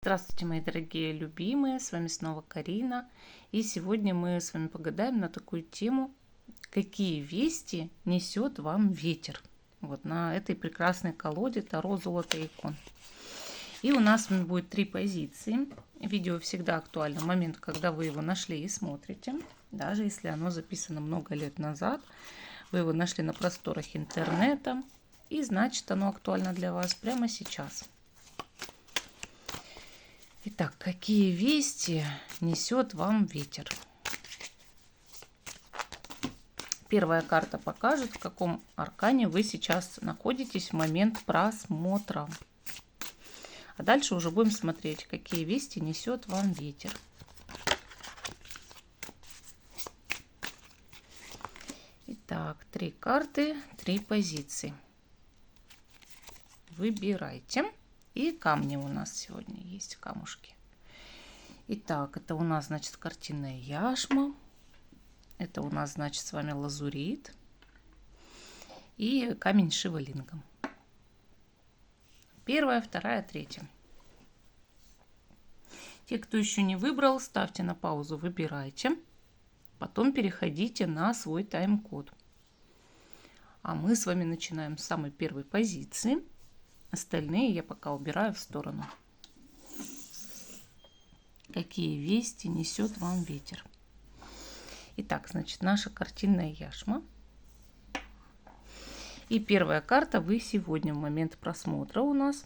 Здравствуйте, мои дорогие любимые, с вами снова Карина. И сегодня мы с вами погадаем на такую тему, какие вести несет вам ветер. Вот на этой прекрасной колоде Таро Золото Икон. И у нас будет 3 позиции. Видео всегда актуально в момент, когда вы его нашли и смотрите. Даже если оно записано много лет назад, вы его нашли на просторах интернета. И значит, оно актуально для вас прямо сейчас. Итак, какие вести несет вам ветер? Первая карта покажет, в каком аркане вы сейчас находитесь в момент просмотра. А дальше уже будем смотреть, какие вести несет вам ветер. Итак, 3 карты, 3 позиции. Выбирайте. И камни у нас сегодня есть, камушки. Итак, это у нас, значит, картинная яшма. Это у нас, значит, с вами лазурит. И камень шивалингам. Первая, вторая, третья. Те, кто еще не выбрал, ставьте на паузу, выбирайте. Потом переходите на свой тайм-код. А мы с вами начинаем с самой первой позиции. Остальные я пока убираю в сторону. Какие вести несет вам ветер? Итак, значит, наша картинная яшма. И первая карта вы сегодня в момент просмотра у нас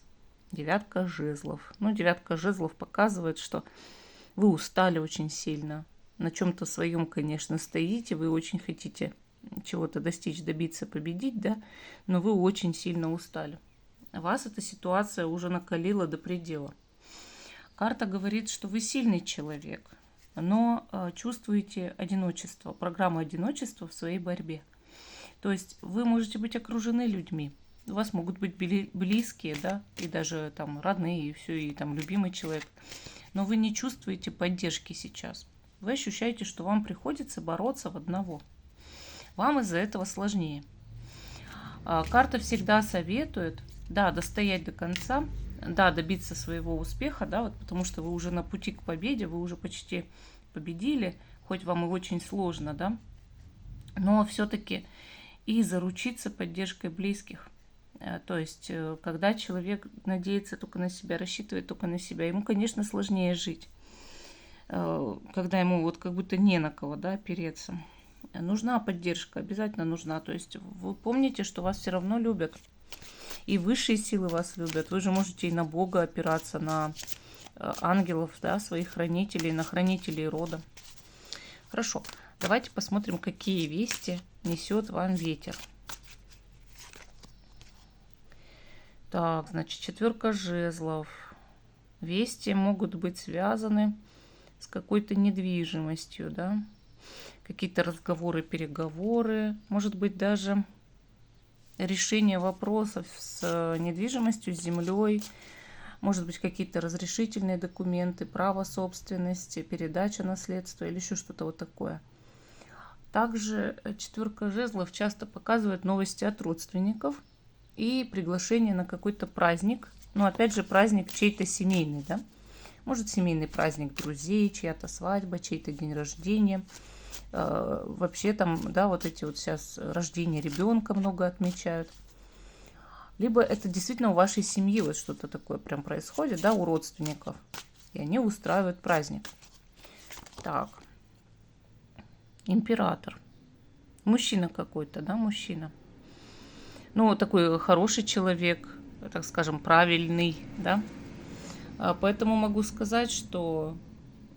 девятка жезлов. Ну, девятка жезлов показывает, что вы устали очень сильно. На чем-то своем, конечно, стоите. Вы очень хотите чего-то достичь, добиться, победить, да? Но вы очень сильно устали. Вас эта ситуация уже накалила до предела. Карта говорит, что вы сильный человек, но чувствуете одиночество, программу одиночества в своей борьбе. То есть вы можете быть окружены людьми, у вас могут быть близкие, да, и даже там родные, и все, и там любимый человек, но вы не чувствуете поддержки сейчас. Вы ощущаете, что вам приходится бороться в одного. Вам из-за этого сложнее. Карта всегда советует, да, достоять до конца, да, добиться своего успеха, да, вот потому что вы уже на пути к победе, вы уже почти победили, хоть вам и очень сложно, да, но все-таки и заручиться поддержкой близких. То есть, когда человек надеется только на себя, рассчитывает только на себя, ему, конечно, сложнее жить, когда ему вот как будто не на кого, да, опереться. Нужна поддержка, обязательно нужна. То есть вы помните, что вас все равно любят. И высшие силы вас любят. Вы же можете и на Бога опираться, на ангелов, да, своих хранителей, на хранителей рода. Хорошо, давайте посмотрим, какие вести несет вам ветер. Так, значит, четверка жезлов. Вести могут быть связаны с какой-то недвижимостью, да. Какие-то разговоры, переговоры. Может быть, даже решение вопросов с недвижимостью, с землей, может быть, какие-то разрешительные документы, право собственности, передача наследства или еще что-то вот такое. Также четверка жезлов часто показывает новости от родственников и приглашение на какой-то праздник. Но опять же, праздник чей-то семейный, да? Может, семейный праздник друзей, чья-то свадьба, чей-то день рождения. Вообще там, да, вот эти вот сейчас рождение ребенка много отмечают. Либо это действительно у вашей семьи вот что-то такое прям происходит, да, у родственников. И они устраивают праздник. Так. Император. Мужчина какой-то, да, мужчина. Ну, такой хороший человек, так скажем, правильный, да. Поэтому могу сказать, что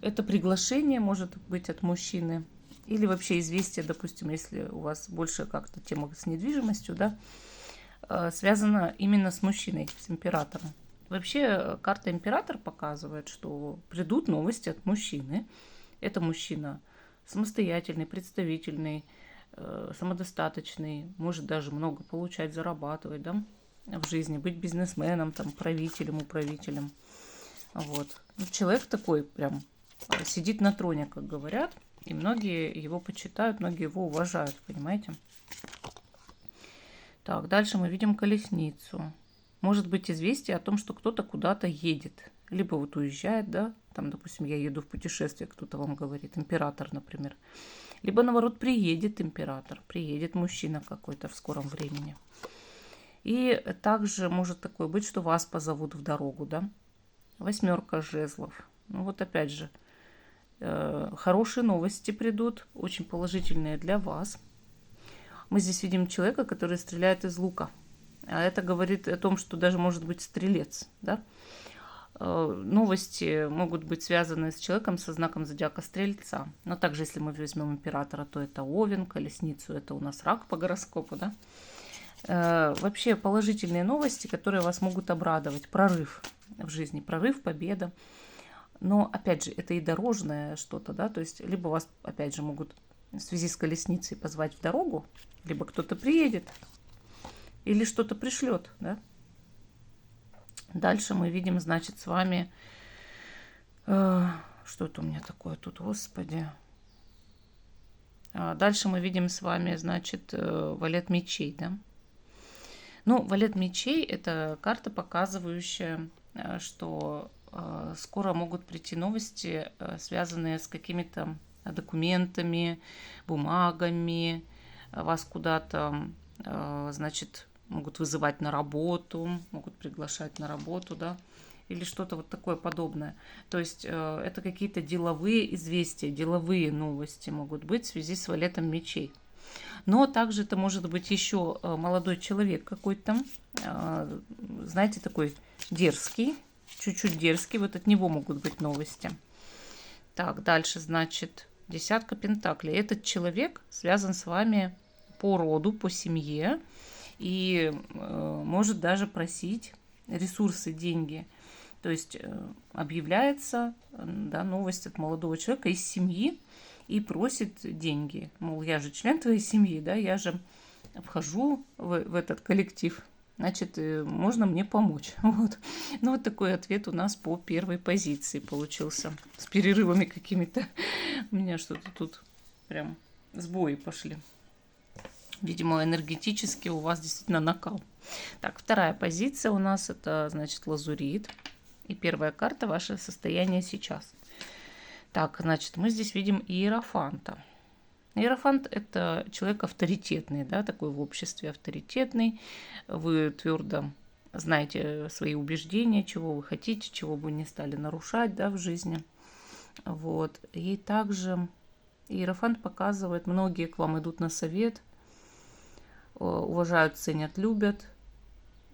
это приглашение может быть от мужчины. Или вообще известие, допустим, если у вас больше как-то тема с недвижимостью, да, связана именно с мужчиной, с императором. Вообще карта император показывает, что придут новости от мужчины. Это мужчина самостоятельный, представительный, самодостаточный, может даже много получать, зарабатывать, да, в жизни, быть бизнесменом, там, правителем, управителем. Вот. Человек такой прям сидит на троне, как говорят. И многие его почитают, многие его уважают, понимаете? Так, дальше мы видим колесницу. Может быть известие о том, что кто-то куда-то едет. либо вот уезжает, да, там, допустим, я еду в путешествие, кто-то вам говорит, император, например. Либо, наоборот, приедет император, приедет мужчина какой-то в скором времени. И также может такое быть, что вас позовут в дорогу, да. 8 жезлов. Ну вот опять же, хорошие новости придут, очень положительные для вас. Мы здесь видим человека, который стреляет из лука. А это говорит о том, что даже может быть стрелец, да. Новости могут быть связаны с человеком со знаком зодиака Стрельца. Но также, если мы возьмем императора, то это Овен, колесницу, это у нас рак по гороскопу, да. Вообще положительные новости, которые вас могут обрадовать. Прорыв в жизни, прорыв, победа. Но, опять же, это и дорожное что-то, да, то есть либо вас, опять же, могут в связи с колесницей позвать в дорогу, либо кто-то приедет, или что-то пришлет, да. Дальше мы видим, значит, с вами... что это у меня такое тут, господи? Дальше мы видим с вами, значит, валет мечей, да. Ну, валет мечей – это карта, показывающая, что скоро могут прийти новости, связанные с какими-то документами, бумагами, вас куда-то, значит, могут вызывать на работу, могут приглашать на работу, да, или что-то вот такое подобное. То есть это какие-то деловые известия, деловые новости могут быть в связи с валетом мечей. Но также это может быть еще молодой человек какой-то, знаете, такой дерзкий, чуть-чуть дерзкий, вот от него могут быть новости. Так, дальше, значит, 10 пентаклей. Этот человек связан с вами по роду, по семье, и может даже просить ресурсы, деньги. То есть объявляется, да, новость от молодого человека из семьи и просит деньги. Мол, я же член твоей семьи, да, я же вхожу в этот коллектив, значит, можно мне помочь. Вот. Ну, вот такой ответ у нас по первой позиции получился. С перерывами какими-то. У меня что-то тут прям сбои пошли. Видимо, энергетически у вас действительно накал. Так, вторая позиция у нас это, значит, лазурит. И первая карта – ваше состояние сейчас. Так, значит, мы здесь видим иерофанта. Иерофант – это человек авторитетный, да, такой в обществе авторитетный. Вы твердо знаете свои убеждения, чего вы хотите, чего бы не стали нарушать, да, в жизни. Вот. И также иерофант показывает, многие к вам идут на совет, уважают, ценят, любят,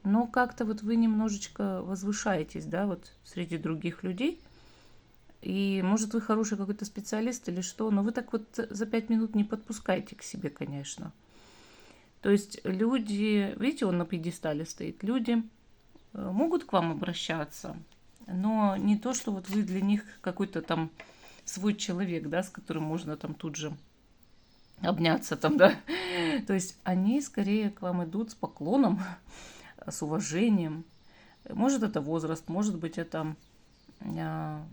но как-то вот вы немножечко возвышаетесь, да, вот среди других людей, и может вы хороший какой-то специалист или что, но вы так вот за 5 минут не подпускаете к себе, конечно. То есть люди, видите, он на пьедестале стоит, люди могут к вам обращаться, но не то, что вот вы для них какой-то там свой человек, да, с которым можно там тут же обняться там, да. То есть они скорее к вам идут с поклоном, с уважением. Может, это возраст, может быть, это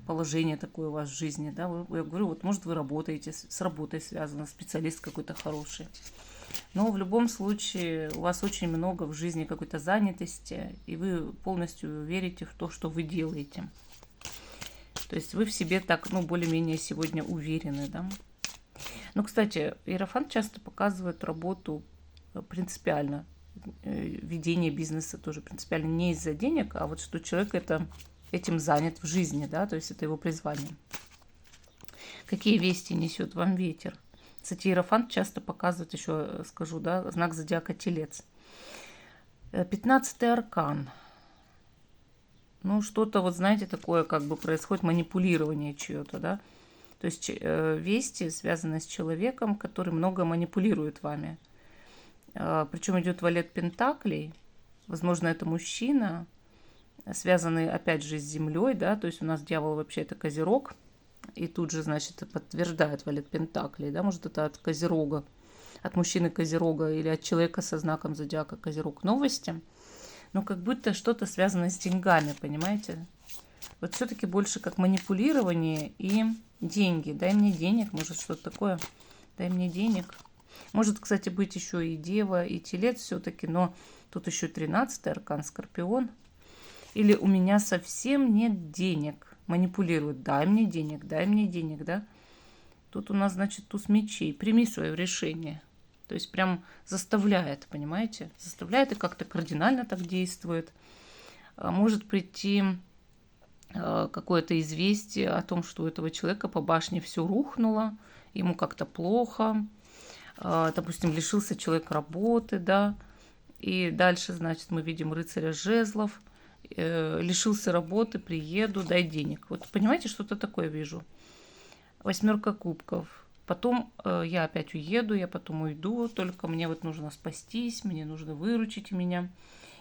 положение такое у вас в жизни, да. Я говорю, вот может вы работаете, с работой связано, специалист какой-то хороший. Но в любом случае у вас очень много в жизни какой-то занятости, и вы полностью верите в то, что вы делаете. То есть вы в себе так, ну, более-менее сегодня уверены, да. Ну, кстати, иерофант часто показывает работу принципиально. Ведение бизнеса тоже принципиально не из-за денег, а вот что человек этим занят в жизни, да, то есть это его призвание. Какие вести несет вам ветер? Кстати, иерофант часто показывает, еще скажу, да, знак зодиака Телец. 15-й аркан. Ну, что-то, вот знаете, такое как бы происходит манипулирование чье-то, да. То есть вести связаны с человеком, который много манипулирует вами. Причем идет валет пентаклей. Возможно, это мужчина, связанный, опять же, с землей, да. То есть у нас дьявол вообще это Козерог. И тут же, значит, подтверждает валет пентаклей, да. Может, это от Козерога, от мужчины Козерога или от человека со знаком зодиака Козерог новости. Но как будто что-то связано с деньгами, понимаете? Вот все-таки больше как манипулирование и деньги. Дай мне денег, может, что-то такое. Дай мне денег. Может, кстати, быть еще и дева, и телец все-таки, но тут еще 13-й аркан Скорпион. Или у меня совсем нет денег. Манипулирует. Дай мне денег, да. Тут у нас, значит, туз мечей. Прими свое решение. То есть прям заставляет, понимаете? Заставляет и как-то кардинально так действует. Может прийти какое-то известие о том, что у этого человека по башне все рухнуло, ему как-то плохо, допустим, лишился человек работы, да, и дальше, значит, мы видим рыцаря жезлов, лишился работы, приеду, дай денег. Вот понимаете, что-то такое вижу. 8 кубков. Потом я опять уеду, я потом уйду, только мне вот нужно спастись, мне нужно выручить меня.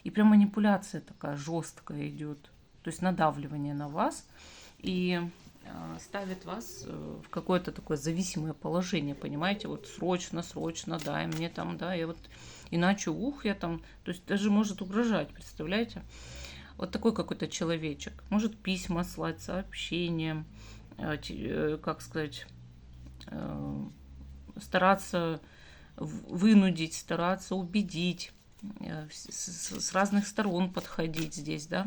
И прям манипуляция такая жесткая идет, то есть надавливание на вас и ставит вас в какое-то такое зависимое положение, понимаете, вот срочно, дай мне там, да, я вот иначе я там, то есть даже может угрожать, представляете? Вот такой какой-то человечек, может письма слать, сообщения, как сказать, стараться вынудить, стараться убедить, с разных сторон подходить здесь, да.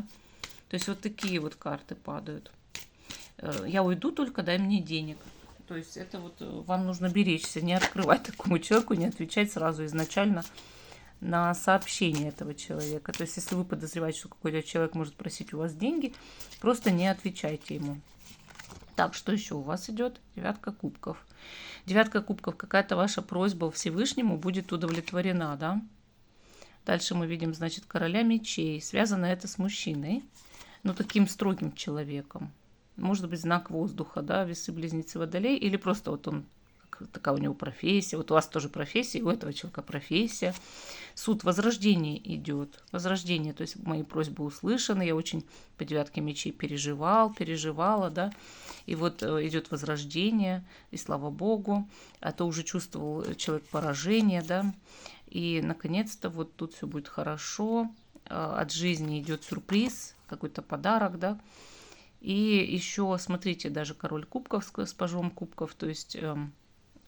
То есть вот такие вот карты падают. Я уйду, только дай мне денег. То есть это вот вам нужно беречься, не открывать такому человеку, не отвечать сразу изначально на сообщение этого человека. То есть если вы подозреваете, что какой-то человек может просить у вас деньги, просто не отвечайте ему. Так, что еще у вас идет? 9 кубков. 9 кубков, какая-то ваша просьба Всевышнему будет удовлетворена, да? Дальше мы видим, значит, короля мечей. Связано это с мужчиной, но таким строгим человеком. Может быть, знак воздуха, да, весы, близнецы, водолей, или просто вот он, такая у него профессия. Вот у вас тоже профессия, у этого человека профессия. Суд, возрождение идет. Возрождение, то есть мои просьбы услышаны. Я очень по 9 мечей переживала, да. И вот идет возрождение, и слава Богу. А то уже чувствовал человек поражение, да. И, наконец-то, вот тут все будет хорошо. От жизни идет сюрприз, какой-то подарок, да. И еще, смотрите, даже король кубков с пажом кубков. То есть,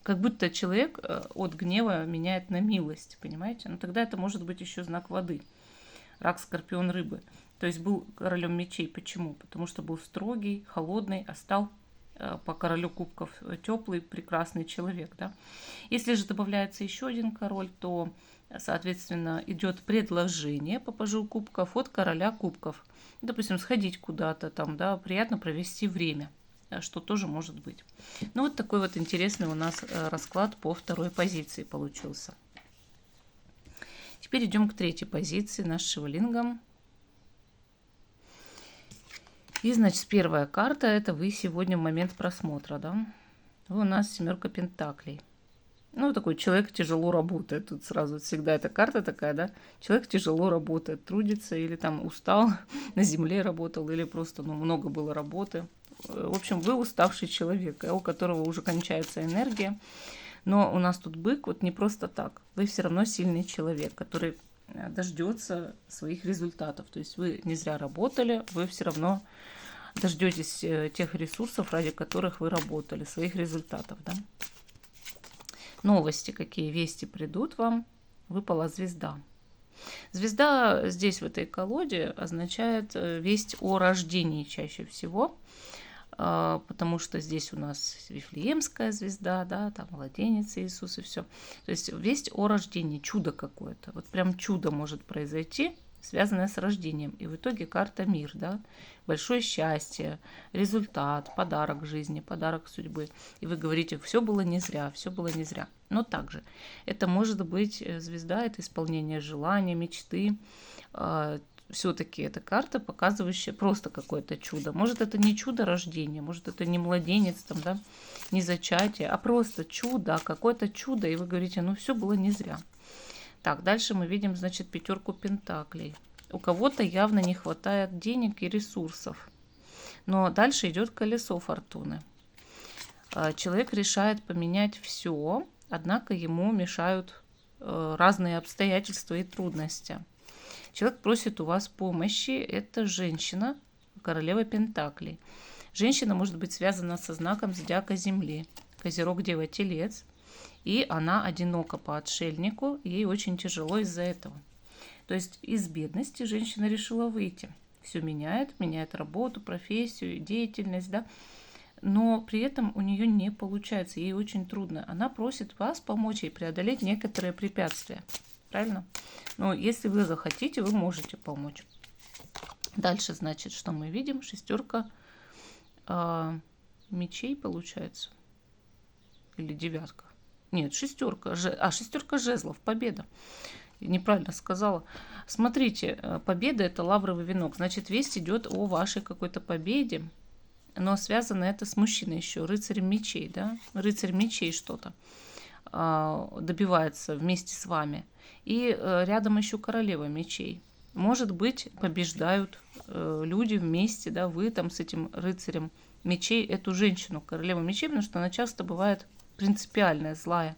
как будто человек от гнева меняет на милость, понимаете? Но тогда это может быть еще знак воды. Рак, скорпион, рыбы. То есть был королем мечей. Почему? Потому что был строгий, холодный, а стал по королю кубков теплый, прекрасный человек, да. Если же добавляется еще один король, то, соответственно, идет предложение по пажу кубков от короля кубков. Допустим, сходить куда-то там, да, приятно провести время, что тоже может быть. Ну, вот такой вот интересный у нас расклад по второй позиции получился. Теперь идем к третьей позиции, наш Шивалингам. И, значит, первая карта – это вы сегодня в момент просмотра, да? Вы у нас 7 пентаклей. Ну, такой человек тяжело работает. Тут сразу всегда эта карта такая, да? Человек тяжело работает, трудится или там устал, на земле работал, или просто, много было работы. В общем, вы уставший человек, у которого уже кончается энергия. Но у нас тут бык вот не просто так. Вы все равно сильный человек, который дождется своих результатов. То есть вы не зря работали, вы все равно дождетесь тех ресурсов, ради которых вы работали, своих результатов, да. Новости, какие вести придут вам, выпала звезда. Звезда здесь, в этой колоде, означает весть о рождении чаще всего, потому что здесь у нас Вифлеемская звезда, да, там младенец Иисус и все. То есть весть о рождении, чудо какое-то. Вот прям чудо может произойти, связанное с рождением. И в итоге карта мир, да, большое счастье, результат, подарок жизни, подарок судьбы. И вы говорите, все было не зря, все было не зря. Но также это может быть звезда, это исполнение желания, мечты. Все-таки эта карта, показывающая просто какое-то чудо. Может, это не чудо рождения, может, это не младенец, там, да, не зачатие, а просто чудо, какое-то чудо. И вы говорите, все было не зря. Так, дальше мы видим, значит, 5 пентаклей. У кого-то явно не хватает денег и ресурсов. Но дальше идет колесо фортуны. Человек решает поменять все, однако ему мешают разные обстоятельства и трудности. Человек просит у вас помощи. Это женщина, королева пентаклей. Женщина может быть связана со знаком зодиака Земли. Козерог, Дева, Телец. И она одинока по отшельнику, ей очень тяжело из-за этого. То есть из бедности женщина решила выйти. все меняет работу, профессию, деятельность, да, но при этом у нее не получается, ей очень трудно. Она просит вас помочь ей преодолеть некоторые препятствия, правильно? Но если вы захотите, вы можете помочь. Дальше, значит, что мы видим? Шестерка мечей, получается, или девятка. Нет, шестерка. Шестерка жезлов, победа. Неправильно сказала. Смотрите, победа – это лавровый венок. Значит, весть идет о вашей какой-то победе, но связано это с мужчиной еще, рыцарем мечей, да? Рыцарь мечей что-то добивается вместе с вами. И рядом еще королева мечей. Может быть, побеждают люди вместе, да, вы там с этим рыцарем мечей, эту женщину, королеву мечей, потому что она часто бывает принципиальная, злая.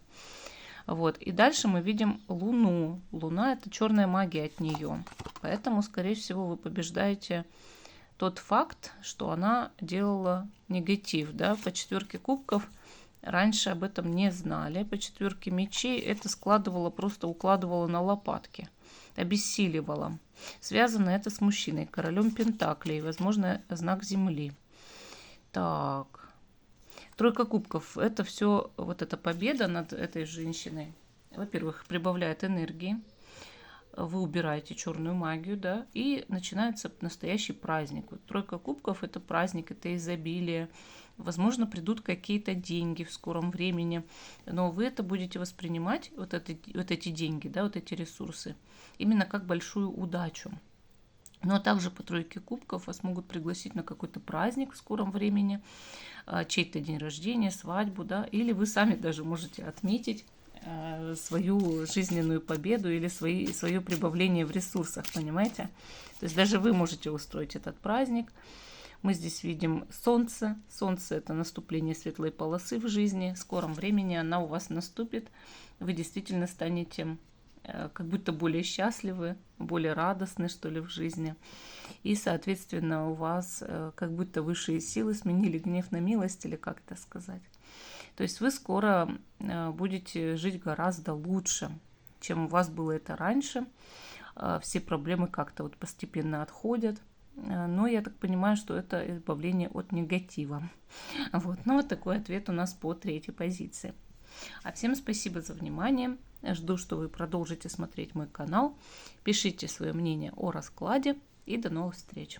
Вот. И дальше мы видим Луну. Луна – это черная магия от нее. Поэтому, скорее всего, вы побеждаете тот факт, что она делала негатив. Да? По четверке кубков раньше об этом не знали. По четверке мечей это просто укладывало на лопатки, обессиливало. Связано это с мужчиной, королем пентаклей, возможно, знак земли. Так. Тройка кубков – это все, вот эта победа над этой женщиной, во-первых, прибавляет энергии, вы убираете черную магию, да, и начинается настоящий праздник. Вот тройка кубков – это праздник, это изобилие. Возможно, придут какие-то деньги в скором времени, но вы это будете воспринимать, вот эти деньги, да, вот эти ресурсы, именно как большую удачу. Но также по тройке кубков вас могут пригласить на какой-то праздник в скором времени, чей-то день рождения, свадьбу, да, или вы сами даже можете отметить свою жизненную победу или свое прибавление в ресурсах, понимаете? То есть даже вы можете устроить этот праздник. Мы здесь видим солнце. Солнце – это наступление светлой полосы в жизни. В скором времени она у вас наступит. Вы действительно станете как будто более счастливы, более радостны, что ли, в жизни. И, соответственно, у вас как будто высшие силы сменили гнев на милость, или как это сказать. То есть вы скоро будете жить гораздо лучше, чем у вас было это раньше. Все проблемы как-то вот постепенно отходят. Но я так понимаю, что это избавление от негатива. Вот. Ну, вот такой ответ у нас по третьей позиции. А всем спасибо за внимание. Жду, что вы продолжите смотреть мой канал. Пишите свое мнение о раскладе. И до новых встреч.